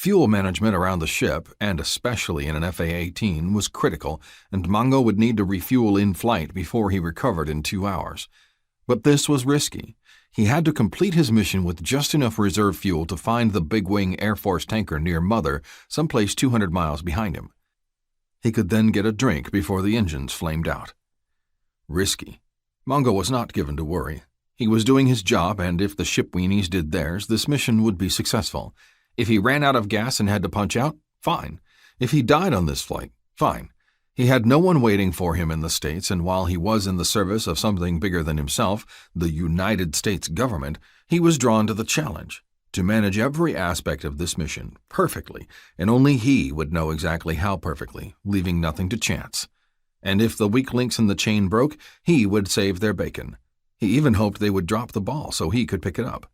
Fuel management around the ship, and especially in an FA-18, was critical, and Mongo would need to refuel in flight before he recovered in 2 hours. But this was risky. He had to complete his mission with just enough reserve fuel to find the big-wing Air Force tanker near Mother, someplace 200 miles behind him. He could then get a drink before the engines flamed out. Risky. Mongo was not given to worry. He was doing his job, and if the ship weenies did theirs, this mission would be successful. If he ran out of gas and had to punch out, fine. If he died on this flight, fine. He had no one waiting for him in the States, and while he was in the service of something bigger than himself, the United States government, he was drawn to the challenge to manage every aspect of this mission perfectly, and only he would know exactly how perfectly, leaving nothing to chance. And if the weak links in the chain broke, he would save their bacon. He even hoped they would drop the ball so he could pick it up.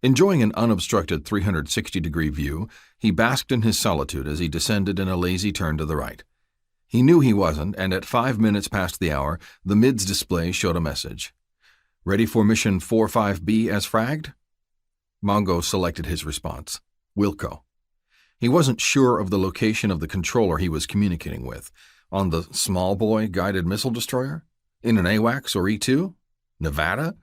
Enjoying an unobstructed 360-degree view, he basked in his solitude as he descended in a lazy turn to the right. He knew he wasn't, and at 5 minutes past the hour, the MIDS display showed a message. Ready for mission 45B as fragged? Mongo selected his response. Wilco. He wasn't sure of the location of the controller he was communicating with. On the small boy guided missile destroyer? In an AWACS or E2? Nevada?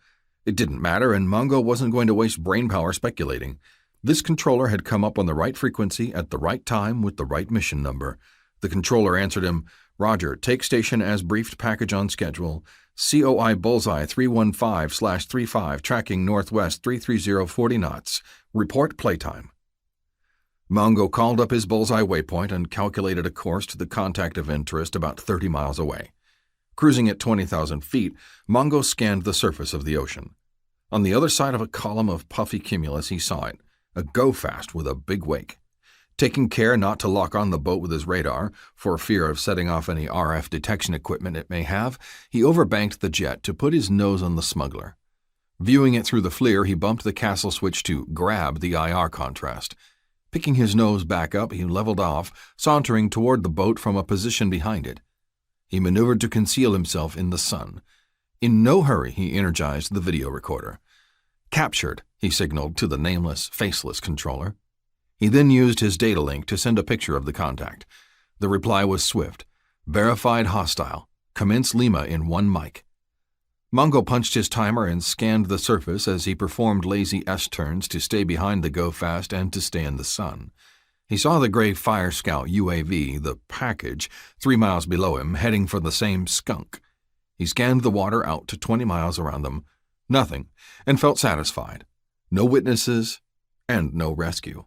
It didn't matter, and Mongo wasn't going to waste brainpower speculating. This controller had come up on the right frequency at the right time with the right mission number. The controller answered him, Roger, take station as briefed, package on schedule. COI Bullseye 315/35, tracking northwest 330 40 knots. Report playtime. Mongo called up his Bullseye waypoint and calculated a course to the contact of interest about 30 miles away. Cruising at 20,000 feet, Mongo scanned the surface of the ocean. On the other side of a column of puffy cumulus he saw it, a go-fast with a big wake. Taking care not to lock on the boat with his radar, for fear of setting off any RF detection equipment it may have, he overbanked the jet to put his nose on the smuggler. Viewing it through the FLIR, he bumped the castle switch to grab the IR contrast. Picking his nose back up, he leveled off, sauntering toward the boat from a position behind it. He maneuvered to conceal himself in the sun. In no hurry, he energized the video recorder. Captured, he signaled to the nameless, faceless controller. He then used his data link to send a picture of the contact. The reply was swift. Verified hostile. Commence Lima in 1 mic. Mongo punched his timer and scanned the surface as he performed lazy S-turns to stay behind the go-fast and to stay in the sun. He saw the gray Fire Scout UAV, the package, 3 miles below him, heading for the same skunk. He scanned the water out to 20 miles around them. Nothing, and felt satisfied. No witnesses, and no rescue.